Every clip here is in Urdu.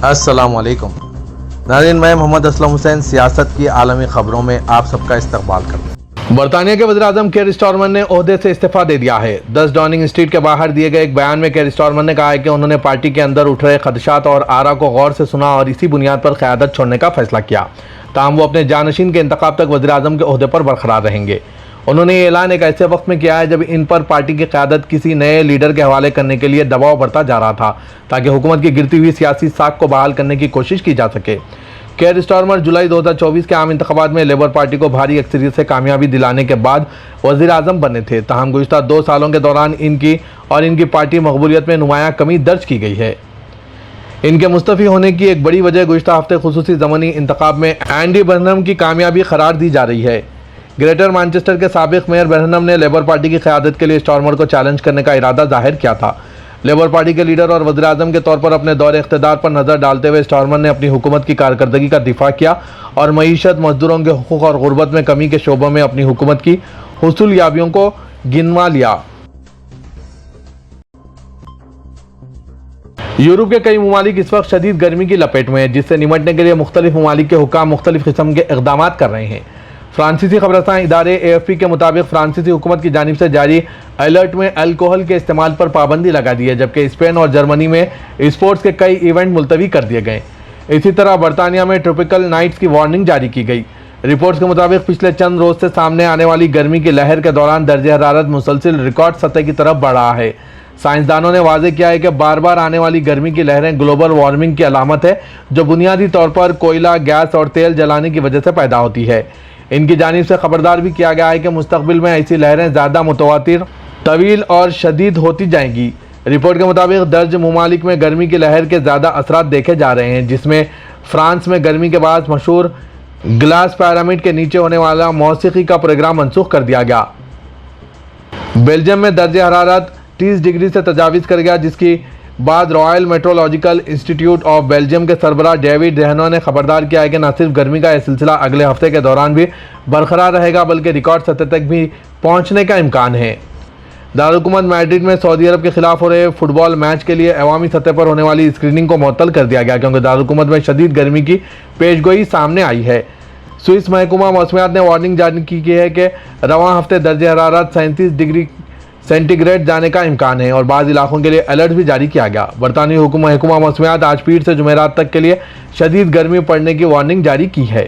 السلام علیکم ناظرین، میں محمد اسلم حسین سیاست کی عالمی خبروں میں آپ سب کا استقبال کرتا ہوں۔ برطانیہ کے وزیر اعظم کیئر سٹارمر نے عہدے سے استعفیٰ دے دیا ہے۔ 10 ڈاؤننگ اسٹریٹ کے باہر دیے گئے ایک بیان میں کیئر سٹارمر نے کہا ہے کہ انہوں نے پارٹی کے اندر اٹھ رہے خدشات اور آرا کو غور سے سنا اور اسی بنیاد پر قیادت چھوڑنے کا فیصلہ کیا، تاہم وہ اپنے جانشین کے انتخاب تک وزیر اعظم کے عہدے پر برقرار رہیں گے۔ انہوں نے یہ اعلان ایک ایسے وقت میں کیا ہے جب ان پر پارٹی کی قیادت کسی نئے لیڈر کے حوالے کرنے کے لیے دباؤ بڑھتا جا رہا تھا تاکہ حکومت کی گرتی ہوئی سیاسی ساکھ کو بحال کرنے کی کوشش کی جا سکے۔ کیئر سٹارمر جولائی 2024 کے عام انتخابات میں لیبر پارٹی کو بھاری اکثریت سے کامیابی دلانے کے بعد وزیر اعظم بنے تھے، تاہم گزشتہ 2 سالوں کے دوران ان کی پارٹی مقبولیت میں نمایاں کمی درج کی گئی ہے۔ ان کے مستعفی ہونے کی ایک بڑی وجہ گزشتہ ہفتے خصوصی ضمنی انتخاب میں اینڈی برنہم کی کامیابی قرار دی جا رہی ہے۔ گریٹر مانچسٹر کے سابق میئر برنہم نے لیبر پارٹی کی قیادت کے لیے سٹارمر کو چیلنج کرنے کا ارادہ ظاہر کیا تھا۔ لیبر پارٹی کے لیڈر اور وزیر اعظم کے طور پر اپنے دور اقتدار پر نظر ڈالتے ہوئے سٹارمر نے اپنی حکومت کی کارکردگی کا دفاع کیا اور معیشت، مزدوروں کے حقوق اور غربت میں کمی کے شعبوں میں اپنی حکومت کی حصولیابیوں کو گنوا لیا۔ یورپ کے کئی ممالک اس وقت شدید گرمی کی لپیٹ میں ہیں، جس سے نمٹنے کے لیے مختلف ممالک کے حکام مختلف قسم کے اقدامات کر رہے ہیں۔ فرانسیسی خبررساں ادارے AFP کے مطابق فرانسیسی حکومت کی جانب سے جاری الرٹ میں الکوہل کے استعمال پر پابندی لگا دی ہے، جبکہ اسپین اور جرمنی میں اسپورٹس کے کئی ایونٹ ملتوی کر دیے گئے۔ اسی طرح برطانیہ میں ٹروپیکل نائٹس کی وارننگ جاری کی گئی۔ رپورٹس کے مطابق پچھلے چند روز سے سامنے آنے والی گرمی کی لہر کے دوران درجہ حرارت مسلسل ریکارڈ سطح کی طرف بڑھ رہا ہے۔ سائنسدانوں نے واضح کیا ہے کہ بار بار آنے والی گرمی کی لہریں گلوبل وارمنگ کی علامت ہے، جو بنیادی طور پر کوئلہ، گیس اور تیل جلانے کی وجہ سے پیدا ہوتی ہے۔ ان کی جانب سے خبردار بھی کیا گیا ہے کہ مستقبل میں ایسی لہریں زیادہ متواتر، طویل اور شدید ہوتی جائیں گی۔ رپورٹ کے مطابق درج ممالک میں گرمی کی لہر کے زیادہ اثرات دیکھے جا رہے ہیں، جس میں فرانس میں گرمی کے بعد مشہور گلاس پیرامڈ کے نیچے ہونے والا موسیقی کا پروگرام منسوخ کر دیا گیا۔ بیلجیم میں درجہ حرارت 30 ڈگری سے تجاوز کر گیا، جس کی بعد Royal meteorological institute of Belgium کے سربراہ ڈیوڈ ریہنو نے خبردار کیا ہے کہ نہ صرف گرمی کا یہ سلسلہ اگلے ہفتے کے دوران بھی برقرار رہے گا، بلکہ ریکارڈ سطح تک بھی پہنچنے کا امکان ہے۔ دارالحکومت میڈرڈ میں سعودی عرب کے خلاف ہو رہے فٹ بال میچ کے لیے عوامی سطح پر ہونے والی اسکریننگ کو معطل کر دیا گیا، کیونکہ دارالحکومت میں شدید گرمی کی پیشگوئی سامنے آئی ہے۔ سوئس محکمہ موسمیات نے وارننگ جاری کی ہے کہ رواں ہفتے درجہ حرارت 37 ڈگری سینٹی گریڈ جانے کا امکان ہے اور بعض علاقوں کے لیے الرٹ بھی جاری کیا گیا۔ برطانوی محکمہ موسمیات آج پیر سے جمعرات تک کے لیے شدید گرمی پڑنے کی وارننگ جاری کی ہے۔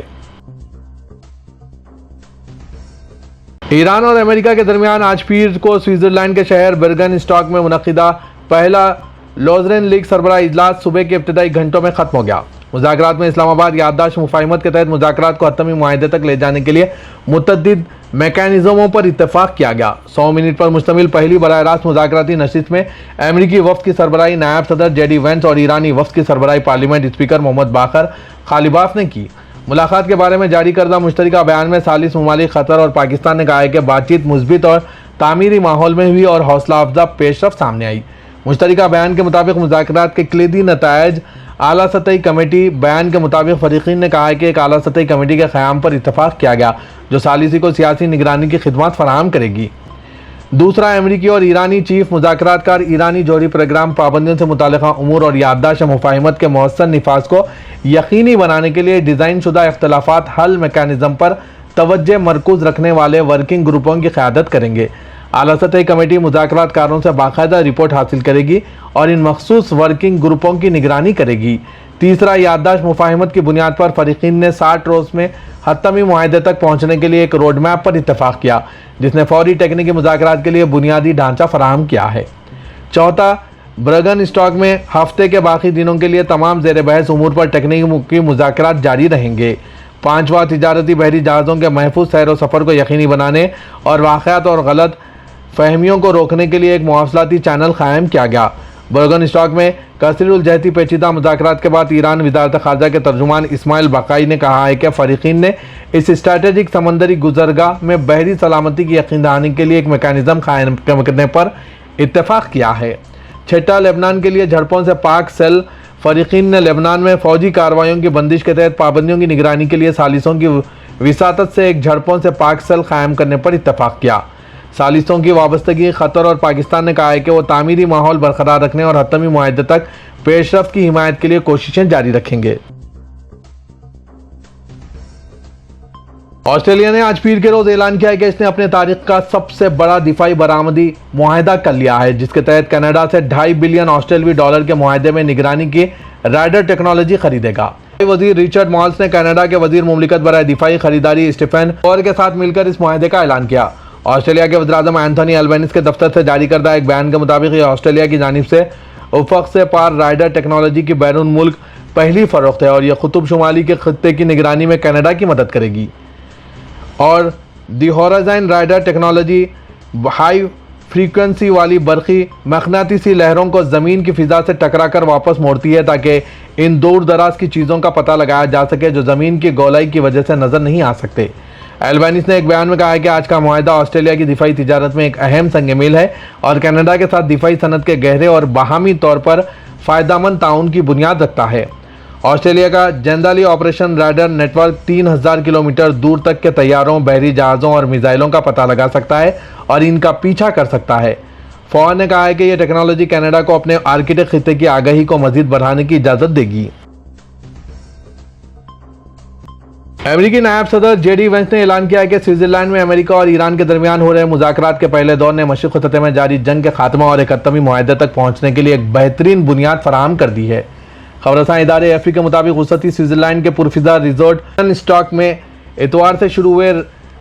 ایران اور امریکہ کے درمیان آج پیر کو سوئٹزرلینڈ کے شہر برگن اسٹاک میں منعقدہ پہلا لوزرن لیگ سربراہ اجلاس صبح کے ابتدائی گھنٹوں میں ختم ہو گیا۔ مذاکرات میں اسلام آباد یادداشت مفاہمت کے تحت مذاکرات کو حتمی معاہدے تک لے جانے کے لیے متعدد میکانزموں پر اتفاق کیا گیا۔ 100 منٹ پر مشتمل پہلی براہ راست مذاکراتی نشست میں امریکی وفد کی سربراہی نائب صدر JD وینس اور ایرانی وفد کی سربراہی پارلیمنٹ اسپیکر محمد باقر غالباف نے کی۔ ملاقات کے بارے میں جاری کردہ مشترکہ بیان میں ثالث ممالک قطر اور پاکستان نے کہا ہے کہ بات چیت مثبت اور تعمیری ماحول میں ہوئی اور حوصلہ افزا پیش رفت سامنے آئی۔ مشترکہ بیان کے مطابق مذاکرات کے کلیدی نتائج اعلیٰ سطحی کمیٹی۔ بیان کے مطابق فریقین نے کہا ہے کہ ایک اعلیٰ سطحی کمیٹی کے قیام پر اتفاق کیا گیا، جو ثالثی کو سیاسی نگرانی کی خدمات فراہم کرے گی۔ دوسرا، امریکی اور ایرانی چیف مذاکرات کار ایرانی جوہری پروگرام، پابندیوں سے متعلقہ امور اور یادداشت مفاہمت کے مؤثر نفاذ کو یقینی بنانے کے لیے ڈیزائن شدہ اختلافات حل میکانزم پر توجہ مرکوز رکھنے والے ورکنگ گروپوں کی قیادت کریں گے۔ اعلیٰ سطحی کمیٹی مذاکرات کاروں سے باقاعدہ رپورٹ حاصل کرے گی اور ان مخصوص ورکنگ گروپوں کی نگرانی کرے گی۔ تیسرا، یادداشت مفاہمت کی بنیاد پر فریقین نے 60 روز میں حتمی معاہدے تک پہنچنے کے لیے ایک روڈ میپ پر اتفاق کیا، جس نے فوری ٹیکنیکی مذاکرات کے لیے بنیادی ڈھانچہ فراہم کیا ہے۔ چوتھا، برگن اسٹاک میں ہفتے کے باقی دنوں کے لیے تمام زیر بحث امور پر ٹیکنیکی مذاکرات جاری رہیں گے۔ پانچواں، تجارتی بحری جہازوں کے محفوظ سیر و سفر کو یقینی بنانے اور واقعات اور غلط فہمیوں کو روکنے کے لیے ایک مواصلاتی چینل قائم کیا گیا۔ برگن اسٹاک میں کثیر الجہتی پیچیدہ مذاکرات کے بعد ایران وزارت خارجہ کے ترجمان اسماعیل باقائی نے کہا ہے کہ فریقین نے اس اسٹریٹجک سمندری گزرگاہ میں بحری سلامتی کی یقین دہانی کے لیے ایک میکانزم قائم کرنے پر اتفاق کیا ہے۔ چھٹا، لبنان کے لیے جھڑپوں سے پاک سیل۔ فریقین نے لبنان میں فوجی کارروائیوں کی بندش کے تحت پابندیوں کی نگرانی کے لیے ثالثوں کی وساطت سے ایک جھڑپوں سے پاک سیل قائم کرنے پر اتفاق کیا۔ ثالثوں کی وابستگی۔ قطر اور پاکستان نے کہا ہے کہ وہ تعمیری ماحول برقرار رکھنے اور حتمی معاہدے تک پیش رفت کی حمایت کے لیے کوششیں جاری رکھیں گے۔ آسٹریلیا نے آج پیر کے روز اعلان کیا ہے کہ اس نے اپنے تاریخ کا سب سے بڑا دفاعی برآمدی معاہدہ کر لیا ہے، جس کے تحت کینیڈا سے $2.5 بلین آسٹریلوی ڈالر کے معاہدے میں نگرانی کی رائڈر ٹیکنالوجی خریدے گا۔ وزیر رچرڈ مالز نے کینیڈا کے وزیر مملکت برائے دفاعی خریداری اسٹیفن اور کے ساتھ مل کر اس معاہدے کا اعلان کیا۔ آسٹریلیا کے وزیراعظم اینتھونی البینیز کے دفتر سے جاری کردہ ایک بیان کے مطابق یہ آسٹریلیا کی جانب سے افق سے پار رائڈر ٹیکنالوجی کی بیرون ملک پہلی فروخت ہے، اور یہ قطب شمالی کے خطے کی نگرانی میں کینیڈا کی مدد کرے گی۔ اور the horizon radar technology high frequency والی برقی مقناطیسی لہروں کو زمین کی فضا سے ٹکرا کر واپس موڑتی ہے تاکہ ان دور دراز کی چیزوں کا پتہ لگایا جا سکے جو زمین کی گولائی کی وجہ سے نظر نہیں آ سکتے۔ البینیز نے ایک بیان میں کہا ہے کہ آج کا معاہدہ آسٹریلیا کی دفاعی تجارت میں ایک اہم سنگ میل ہے اور کینیڈا کے ساتھ دفاعی صنعت کے گہرے اور باہمی طور پر فائدہ مند تعاون کی بنیاد رکھتا ہے۔ آسٹریلیا کا Jindalee operation radar network 3000 kilometre دور تک کے طیاروں، بحری جہازوں اور میزائلوں کا پتہ لگا سکتا ہے اور ان کا پیچھا کر سکتا ہے۔ فوج نے کہا ہے کہ یہ ٹیکنالوجی کینیڈا کو اپنے آرکٹک خطے کی آگاہی کو مزید بڑھانے کی اجازت دے گی۔ امریکی نائب صدر جے ڈی وینس نے اعلان کیا ہے کہ سوئٹزرلینڈ میں امریکہ اور ایران کے درمیان ہو رہے مذاکرات کے پہلے دور نے مشرق خطے میں جاری جنگ کے خاتمہ اور ایک حتمی معاہدے تک پہنچنے کے لیے ایک بہترین بنیاد فراہم کر دی ہے۔ خبر رساں ادارے ایفپی کے مطابق وسطی سوئٹزرلینڈ کے پرفضا ریزورٹ برگن میں اتوار سے شروع ہوئے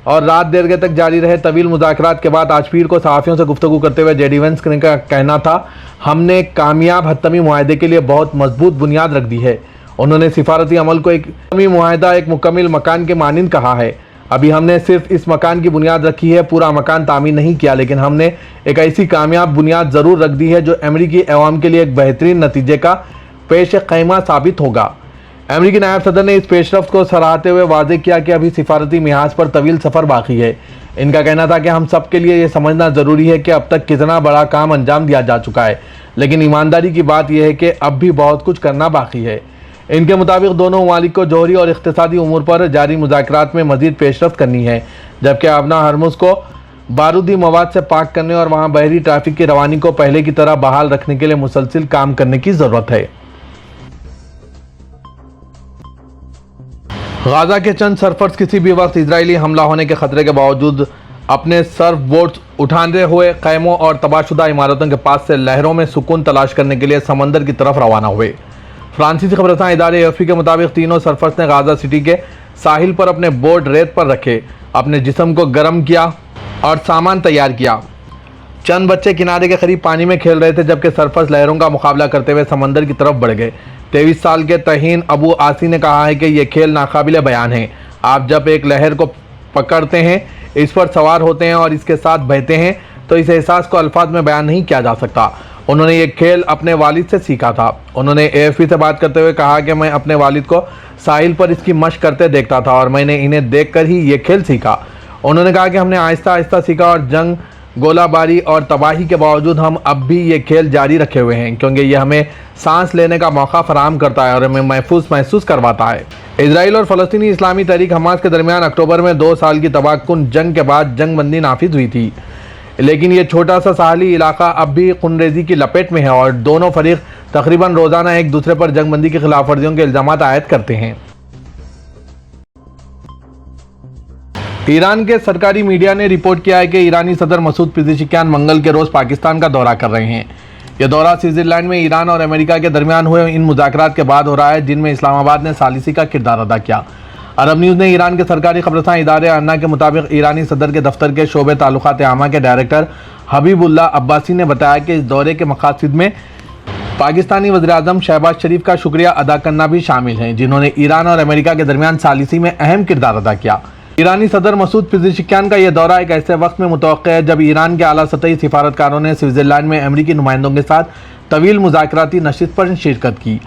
اور رات دیر گئے تک جاری رہے طویل مذاکرات کے بعد آج پیر کو صحافیوں سے گفتگو کرتے ہوئے جے ڈی وینس کا کہنا تھا، ہم نے ایک کامیاب حتمی معاہدے کے لیے بہت مضبوط بنیاد رکھ دی ہے۔ انہوں نے سفارتی عمل کو ایک حتمی معاہدہ ایک مکمل مکان کے مانند کہا ہے۔ ابھی ہم نے صرف اس مکان کی بنیاد رکھی ہے، پورا مکان تعمیر نہیں کیا، لیکن ہم نے ایک ایسی کامیاب بنیاد ضرور رکھ دی ہے جو امریکی عوام کے لیے ایک بہترین نتیجے کا پیش خیمہ ثابت ہوگا۔ امریکی نائب صدر نے اس پیش رفت کو سراہتے ہوئے واضح کیا کہ ابھی سفارتی محاذ پر طویل سفر باقی ہے۔ ان کا کہنا تھا کہ ہم سب کے لیے یہ سمجھنا ضروری ہے کہ اب تک کتنا بڑا کام انجام دیا جا چکا ہے، لیکن ایمانداری کی بات یہ ہے کہ اب بھی بہت کچھ کرنا باقی ہے۔ ان کے مطابق دونوں ممالک کو جوہری اور اقتصادی امور پر جاری مذاکرات میں مزید پیش رفت کرنی ہے، جبکہ ابنا ہرمز کو بارودی مواد سے پاک کرنے اور وہاں بحری ٹریفک کی روانی کو پہلے کی طرح بحال رکھنے کے لیے مسلسل کام کرنے کی ضرورت ہے۔ غزہ کے چند سرفرز کسی بھی وقت اسرائیلی حملہ ہونے کے خطرے کے باوجود اپنے سرف بورڈز اٹھانے ہوئے خیموں اور تباہ شدہ عمارتوں کے پاس سے لہروں میں سکون تلاش کرنے کے لیے سمندر کی طرف روانہ ہوئے۔ فرانسیسی خبر رساں ادارے ایفپی کے مطابق تینوں سرفرز نے غزہ سٹی کے ساحل پر اپنے بورڈ ریت پر رکھے، اپنے جسم کو گرم کیا اور سامان تیار کیا۔ چند بچے کنارے کے قریب پانی میں کھیل رہے تھے جبکہ سرفرز لہروں کا مقابلہ کرتے ہوئے سمندر کی طرف بڑھ گئے۔ 23 سال کے تہین ابو آسی نے کہا ہے کہ یہ کھیل ناقابل بیان ہے۔ آپ جب ایک لہر کو پکڑتے ہیں، اس پر سوار ہوتے ہیں اور اس کے ساتھ بہتے ہیں تو اس احساس کو الفاظ میں بیان نہیں کیا جا سکتا۔ انہوں نے یہ کھیل اپنے والد سے سیکھا تھا۔ انہوں نے اے ایف پی سے بات کرتے ہوئے کہا کہ میں اپنے والد کو ساحل پر اس کی مشق کرتے دیکھتا تھا اور میں نے انہیں دیکھ کر ہی یہ کھیل سیکھا۔ انہوں نے کہا کہ ہم نے آہستہ آہستہ سیکھا اور جنگ، گولہ باری اور تباہی کے باوجود ہم اب بھی یہ کھیل جاری رکھے ہوئے ہیں کیونکہ یہ ہمیں سانس لینے کا موقع فراہم کرتا ہے اور ہمیں محسوس کرواتا ہے۔ اسرائیل اور فلسطینی اسلامی تحریک حماس کے درمیان اکتوبر میں 2 سال کی تباہ کن جنگ کے بعد جنگ بندی نافذ ہوئی تھی، لیکن یہ چھوٹا سا ساحلی علاقہ اب بھی خونریزی کی لپیٹ میں ہے اور دونوں فریق تقریباً روزانہ ایک دوسرے پر جنگ بندی کی خلاف ورزیوں کے الزامات عائد کرتے ہیں۔ ایران کے سرکاری میڈیا نے رپورٹ کیا ہے کہ ایرانی صدر مسعود پزیشکیان منگل کے روز پاکستان کا دورہ کر رہے ہیں۔ یہ دورہ سوئٹزرلینڈ میں ایران اور امریکہ کے درمیان ہوئے ان مذاکرات کے بعد ہو رہا ہے جن میں اسلام آباد نے ثالثی کا کردار ادا کیا۔ عرب نیوز نے ایران کے سرکاری خبررساں ادارے ارنا کے مطابق ایرانی صدر کے دفتر کے شعبہ تعلقات عامہ کے ڈائریکٹر حبیب اللہ عباسی نے بتایا کہ اس دورے کے مقاصد میں پاکستانی وزیراعظم شہباز شریف کا شکریہ ادا کرنا بھی شامل ہیں، جنہوں نے ایران اور امریکہ کے درمیان ثالثی میں اہم کردار ادا کیا۔ ایرانی صدر مسعود پزیشکیان کا یہ دورہ ایک ایسے وقت میں متوقع ہے جب ایران کے اعلیٰ سطحی سفارتکاروں نے سوئٹزرلینڈ میں امریکی نمائندوں کے ساتھ طویل مذاکراتی نشست پر شرکت کی۔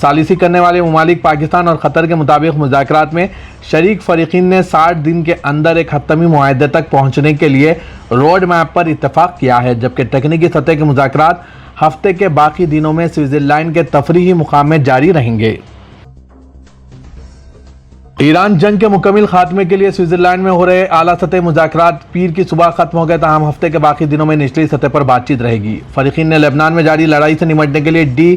ثالثی کرنے والے ممالک پاکستان اور قطر کے مطابق مذاکرات میں شریک فریقین نے 60 دن کے اندر ایک حتمی معاہدے تک پہنچنے کے لیے روڈ میپ پر اتفاق کیا ہے، جبکہ تکنیکی سطح کے مذاکرات ہفتے کے باقی دنوں میں سوئٹزرلینڈ کے تفریحی مقام میں جاری رہیں گے۔ ایران جنگ کے مکمل خاتمے کے لیے سوئٹزرلینڈ میں ہو رہے اعلیٰ سطح مذاکرات پیر کی صبح ختم ہو گئے، تاہم ہفتے کے باقی دنوں میں نچلی سطح پر بات چیت رہے گی۔ فریقین نے لبنان میں جاری لڑائی سے نمٹنے کے لیے ڈی